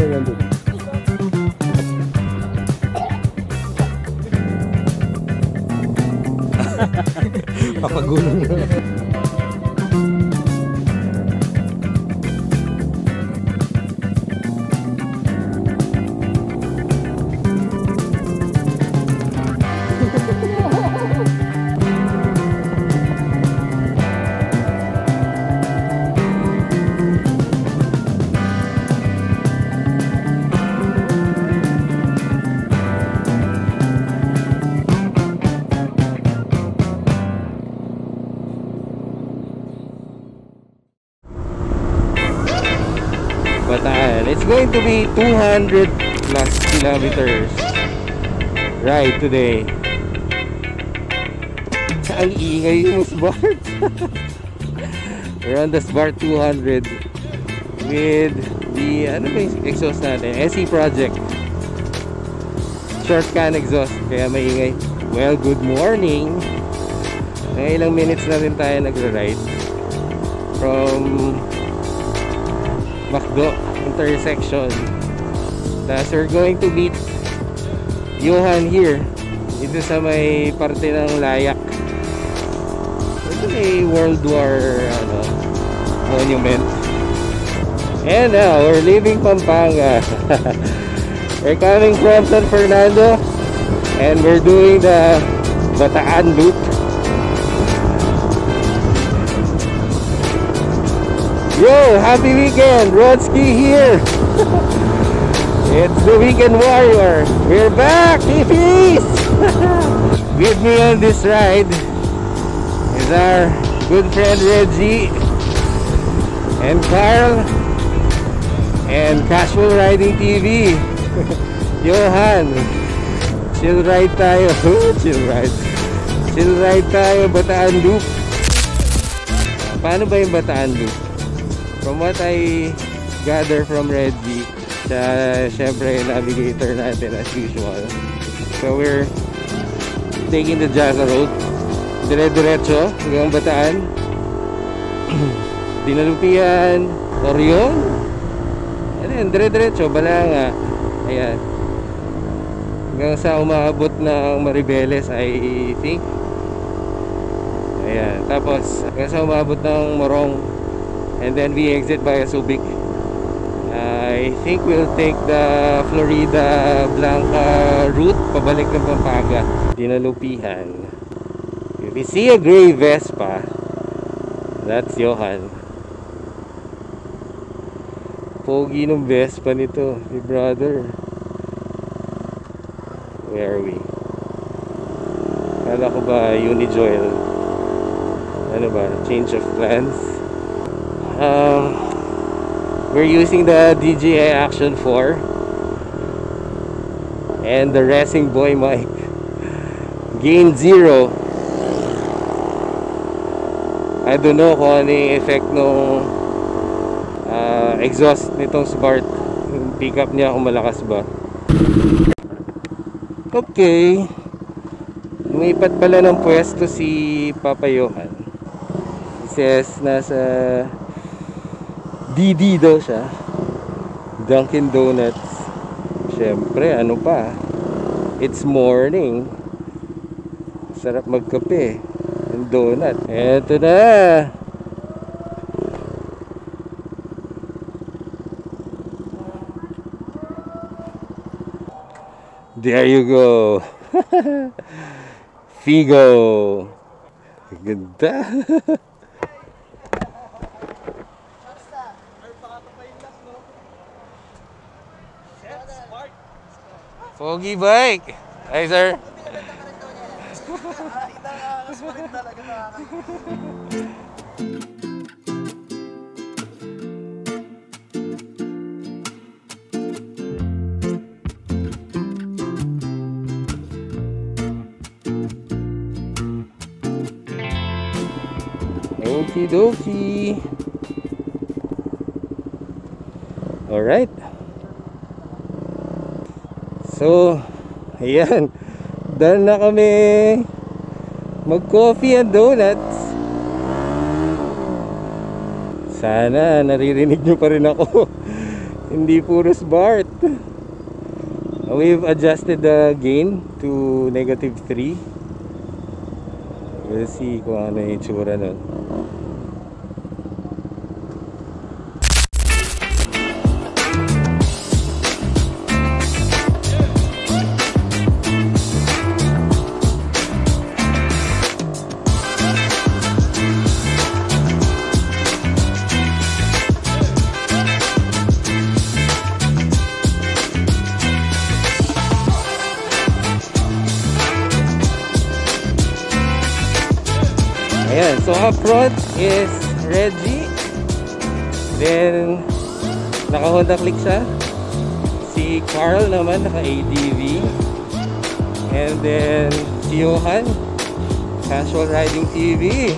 Fernando. Papagulong na. Bataan. It's going to be 200 plus kilometers ride today. Ang ingay yung Smart. We're on the Smart 200 with the ano ba yung exhaust natin? SE Project short can exhaust, kaya maingay. Well, good morning. Mga ilang minutes na rin tayo nagra-ride from Macdo intersection. Tapos we're going to meet Johan here dito sa may parte ng Layak. Ito may World War monument. And now we're leaving Pampanga. We're coming from San Fernando and we're doing the Bataan loop. Yo, happy weekend! Rodski here! It's the Weekend Warrior! We're back! Peace! With me on this ride is our good friend Reggie and Carl and Casual Riding TV. Johan! Chill ride tayo! Chill ride tayo! Bataan Loop! Paano ba yung Bataan Loop? From what I gather from Reggie, siya syempre navigator natin as usual. So we're taking the Jasa Road, dire-diretso hanggang Bataan, Dinalupian, Orion, and then dire-diretso, Balanga, ayan, hanggang sa umabot ng Maribeles, I think. Ayan, tapos hanggang sa umabot ng Morong. And then we exit via Subic. I think we'll take the Florida Blanca route pabalik ng Pampanga. Dinalupihan. If you see a gray Vespa, that's Johan. Pogi ng Vespa nito, my brother. Where are we? Kala ko ba Unijoil? Ano ba? Change of plans? We're using the DJI Action 4 and the Racing Boy mic. Gain 0. I don't know kung ano yung effect nung exhaust nitong Smart. Pick up niya kung malakas ba. Okay, lumipat pala ng pwesto si Papa Johan. He says nasa DD daw siya, Dunkin Donuts. Syempre, ano pa, it's morning, sarap magkape and donut. Eto na, there you go. Figo, ganda. Pogi bike. Hi sir. Okie dokie. Alright. So, ayan. Done na kami mag-coffee and donuts. Sana naririnig nyo pa rin ako. Hindi puro Bart. We've adjusted the gain to -3. We'll see kung ano yung itsura nun. Ayan, so up front is Reggie. Then naka Honda Click siya. Si Carl naman naka ADV. And then si Johan Casual Riding TV.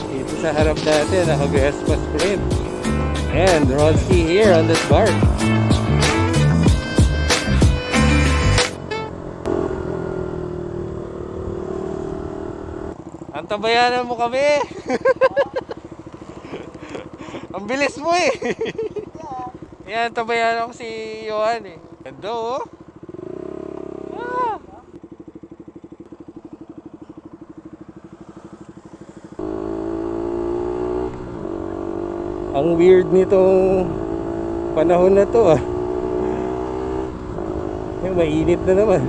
Dito sa harap natin naka Vespa Sprint. And Ronski here on the Spark. Antabayanan mo kami. Ang bilis mo eh. Yan, antabayanan ko si Johan eh. Ganda oh. Ah. Ang weird nitong panahon na to ah. Mainit na naman.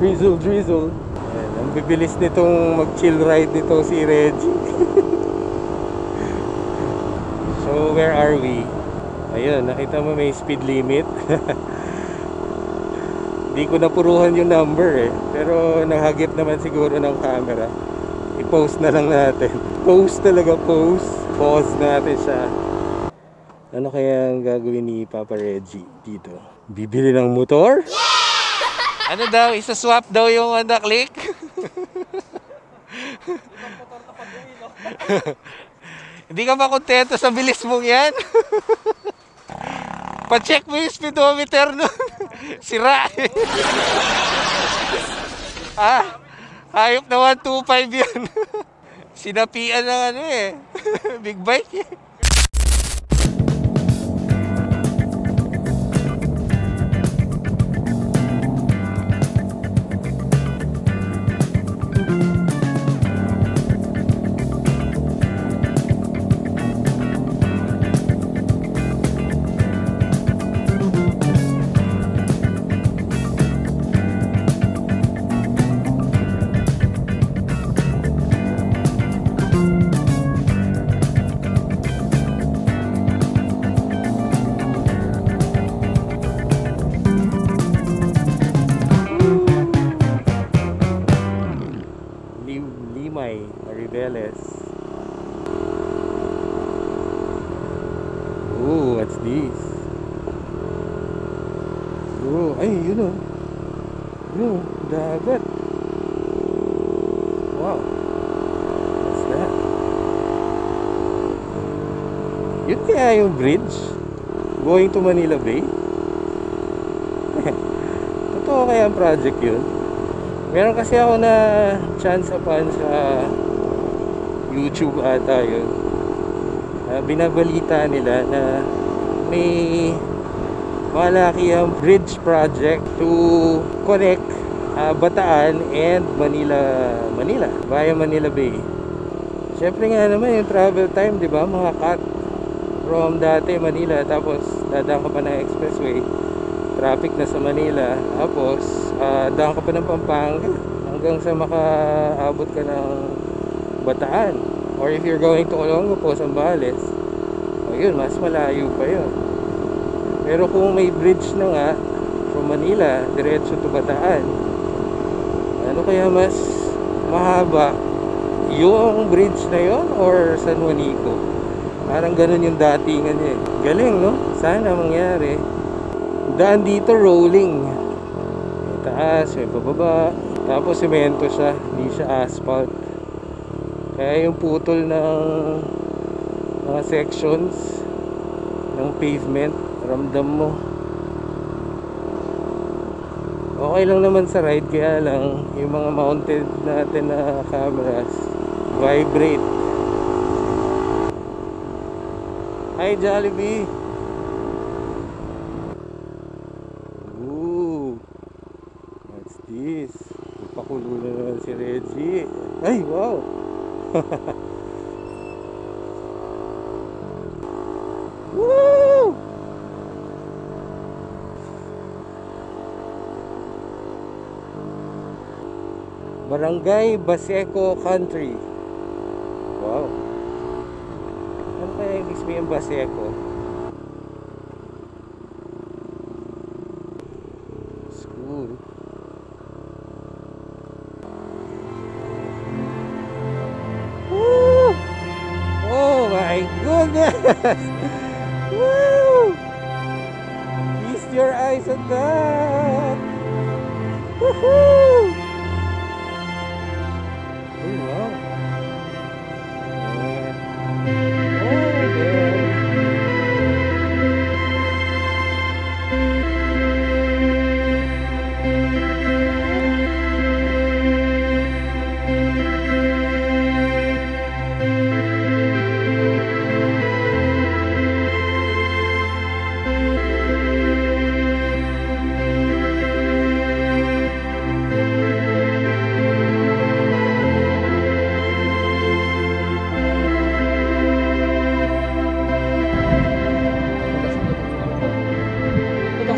Drizzle, drizzle. Ang bibilis nitong mag-chill ride nito si Reggie. So where are we? Ayun, nakita mo may speed limit. Di ko napuruhan yung number eh. Pero naghagip naman siguro ng camera. I-post na lang natin. Post talaga, post. Pause natin siya. Ano kaya ang gagawin ni Papa Reggie dito? Bibili ng motor? Ano daw? Isa-swap daw yung Honda Click? Hindi ka ba kontento sa bilis mong yan? Pa-check mo yung speedometer nun. Sira eh. Ah, hayop na 125 yun. Sinapian ng ano eh. Big bike eh. Ribeles. Ooh, what's this? Ooh, ay, yun o. Yun, dagat. Wow. What's that? Yun kaya yung bridge? Going to Manila Bay? Totoo kaya ang project yun? Meron kasi ako na chance upon sa YouTube ata yun. Binabalita nila na may malaki ang bridge project to connect Bataan and Manila via Manila Bay. Siyempre nga naman yung travel time, di ba? Mga cut from dati Manila, tapos dadaan ka pa ng expressway, traffic na sa Manila, tapos daan ka pa ng Pampanga hanggang sa makaabot ka ng Bataan. Or if you're going to Olongapo, Zambales, yun, mas malayo pa yun. Pero kung may bridge na nga from Manila diretso to Bataan, ano kaya mas mahaba, yung bridge na yon or San Juanico? Parang ganun yung datingan niya eh. Galing, no? Sana mangyari. Daan dito rolling, may taas, may pababa, tapos semento siya, hindi siya asphalt. Kaya yung putol ng mga sections ng pavement, ramdam mo. Okay lang naman sa ride, kaya lang yung mga mounted natin na cameras vibrate. Hi Jollibee. si Reggie. Ay, wow! Woo! Barangay Baseco Country. Wow. Ano kaya ibig sabihin Baseco? School. Woo! Oh my goodness! Woo! Feast your eyes on that! Woohoo! Oh, wow. Oh, there.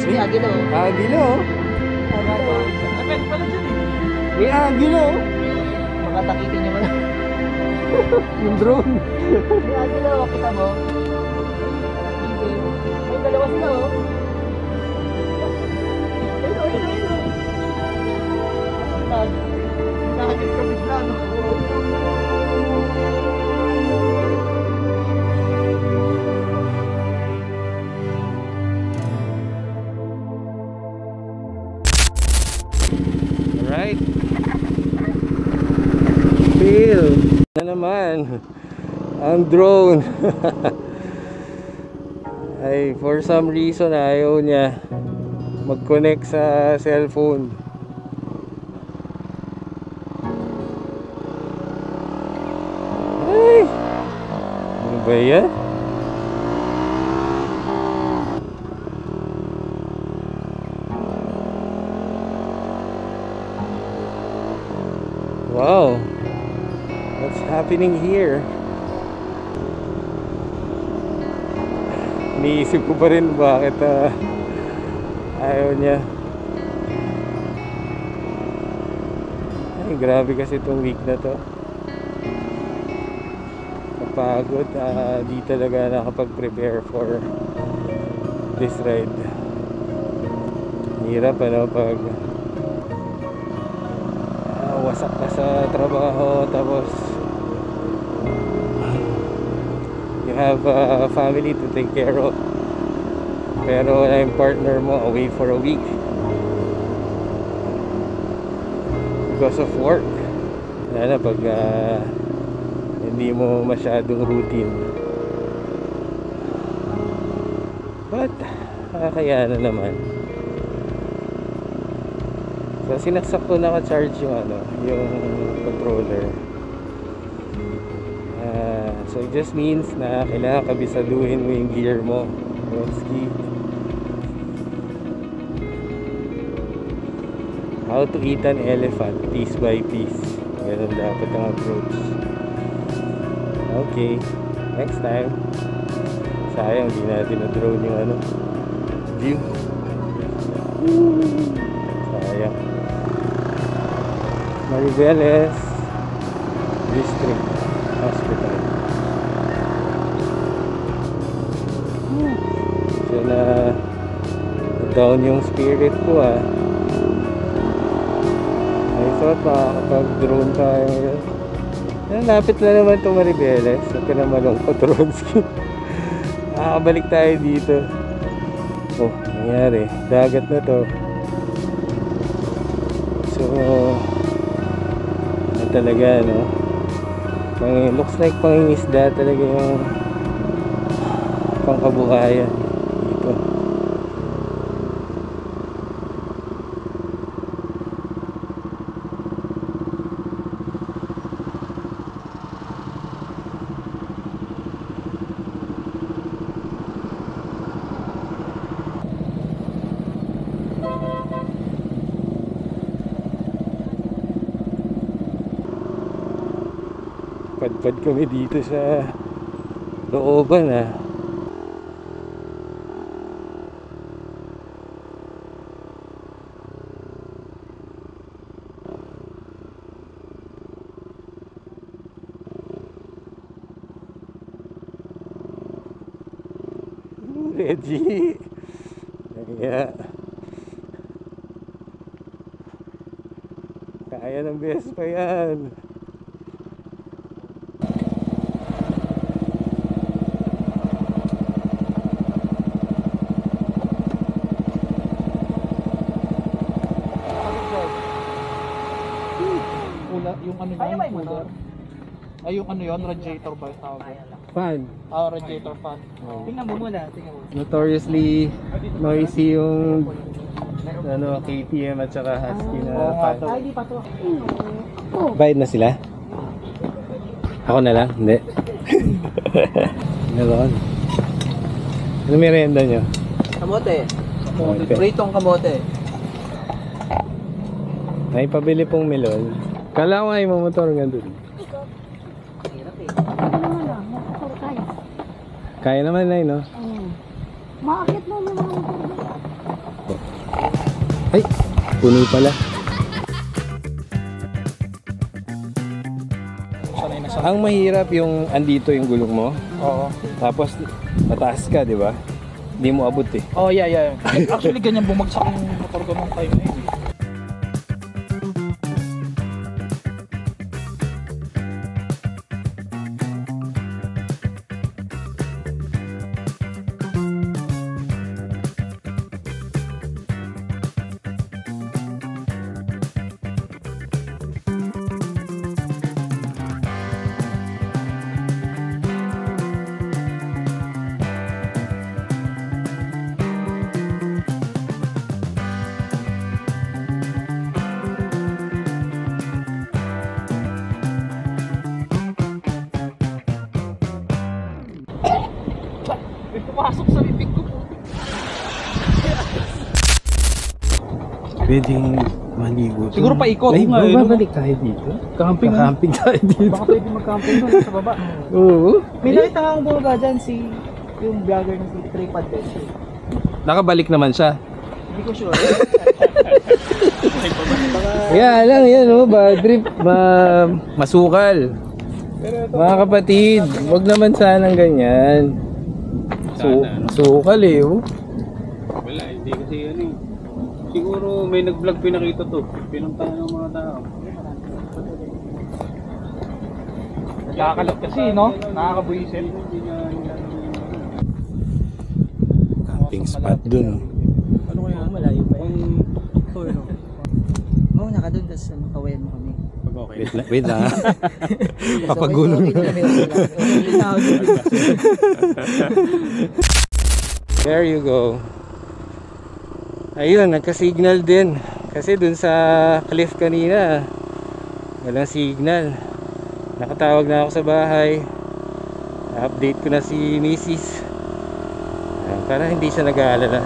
May agilo. Agilo. Agad pala dyan eh. May agilo. Makatakitin niyo man. Yung drone. May agilo, kita mo? May dalawa sila oh. Ayun. Nakakit ka bigla no? Alright. Feel na naman ang drone. Ay, for some reason ayaw niya mag-connect sa cellphone. Ay, ano ba yan? Wow, what's happening here? Iniisip ko pa rin bakit ayaw niya. Ay, grabe kasi itong week na to. Kapagod, di talaga nakapag-prepare for this ride. Hirap ano pag wasak ka sa trabaho, tapos you have a family to take care of, pero wala yung partner mo, away for a week because of work. Lalo pag hindi mo masyadong routine, but kakayanan naman. So sinaksak ko, naka-charge yung yung controller. So it just means na kailangan kabisaduhin mo yung gear mo. Broski. How to eat an elephant piece by piece. Ganun dapat ang approach. Okay, next time. Sayang di natin na-drone yung view. Sayang. Mariveles District Hospital. So na down yung spirit ko I thought makakapag-drone tayo ngayon. Lapit na naman itong Mariveles. Huwag ka na malungkot, Ronski. Makakabalik tayo dito. Oh, nangyari. Dagat na to. So talaga looks like pangingisda talaga yung pangkabuhayan dito. Lumipad kami dito sa looban ah. Reggie. Kaya kaya ng Vespa yan. Yung ano yun, cooler. Ay, yung ano yun, radiator ba yung tawag? Fan. Radiator fan. Tingnan mo muna, tingnan mo. Notoriously noisy yung ano, KTM at saka Husky na fan. Ay, di pa to. Bayad na sila? Ako na lang? Hindi. Meron. Ano merienda nyo? Kamote. Kamote. Pritong kamote. May pabili pong melon. Kala ko nga yung mamotor nga dun. Kaya naman na no? Maakit mo mga Ay! Puno pala. Sanay na sa... Ang mahirap yung andito yung gulong mo. Oo. Tapos mataas ka, di ba? Hindi mo abot eh. Oh, yeah. Actually, ganyan bumagsak yung motor ko nung time na yun. Pumasok sa bibig ko po. Pwedeng maligo. Siguro paikot. Ay, Oo nga, babalik tayo dito. Camping. Camping tayo dito. Baka pwede mag-camping doon sa baba. Oo. May nakita nga ang bulaga dyan yung vlogger na si Tripod Adventure. Nakabalik naman siya. Hindi ko sure. Yeah, lang yan oh, bad trip, masukal. Mga kapatid, wag naman sanang ganyan. Masukal eh oh. Wala, hindi kasi ano eh. Siguro may nag-vlog pinakita to. Pinuntahan ng mga tao. Nakakalat kasi, no? Nakakabuisit. Camping spot dun oh. Ano kaya? Malayo pa Ang yun. tuktok to, no? Mauna ka dun, tapos kawayan mo kami. Pag okay. Wait lang ah. Papagulong na. There you go. Ayun, nagka-signal din. Kasi dun sa cliff kanina, walang signal. Nakatawag na ako sa bahay. Na-update ko na si Mrs. Para hindi siya nag-aalala.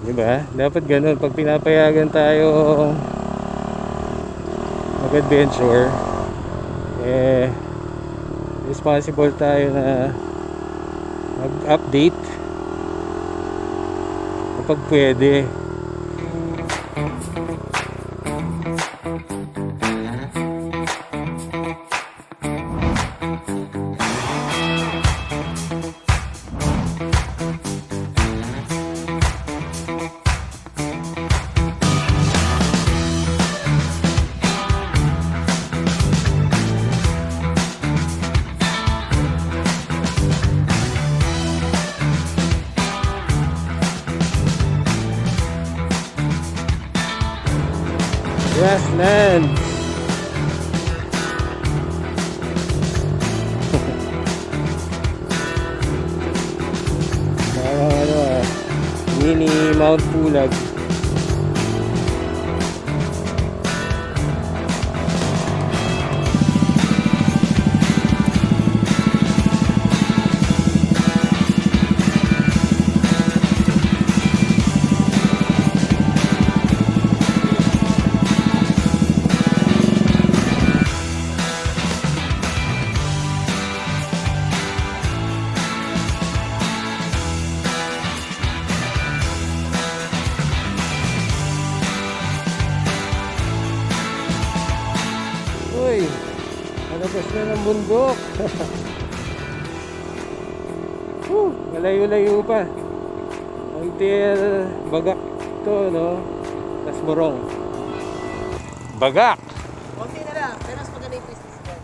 Diba? Dapat ganun. Pag pinapayagan tayo mag-adventure, responsible tayo na mag-update kapag pwede. Grassland. Parang mini Mount Pulag. Labas na ng bundok. Malayo-layo pa. Until Bagak to, no? Tas Morong. Bagak! Okay na lang, pero mas maganda yung business ko.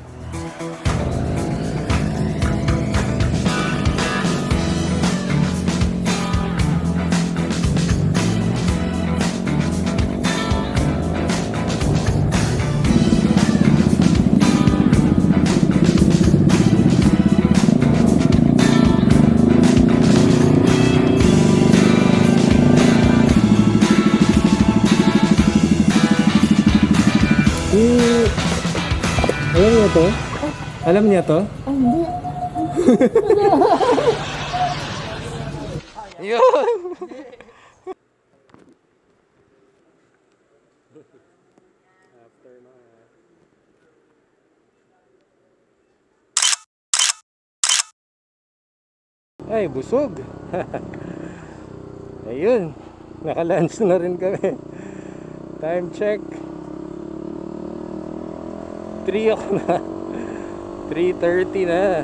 Alam niya to? Alam niya to? Hindi. Yun! Ay, busog! Ayun, naka-lunch na rin kami. Time check 3 ako na. 3:30 na.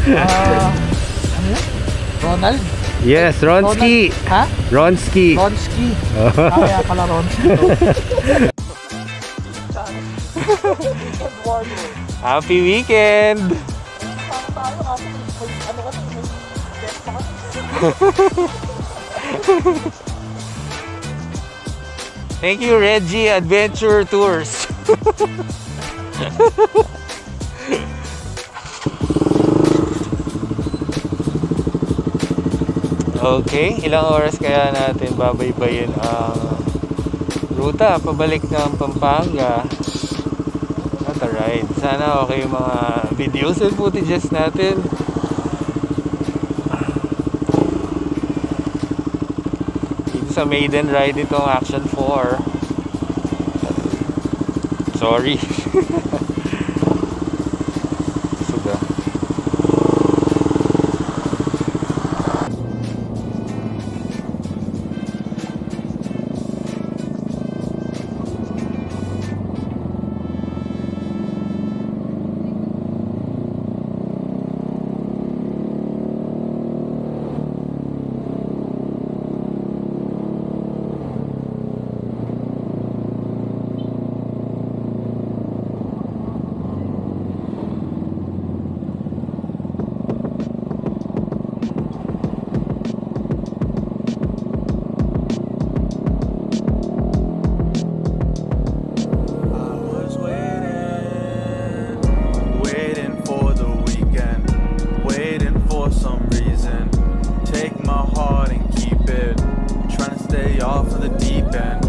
Ano yan? Ronald? Yes, Ronski. Ha? Ronski. Ronski. Kaya pala Ronski to. Happy weekend! Thank you, Reggie Adventure Tours. Okay, ilang oras kaya natin babaybayin ang ruta pabalik ng Pampanga? Not a ride. Sana okay yung mga videos and footages natin. Dito sa maiden ride itong Action 4. Sorry. Suga. some reason. Take my heart and keep it. Trying to stay off of the deep end.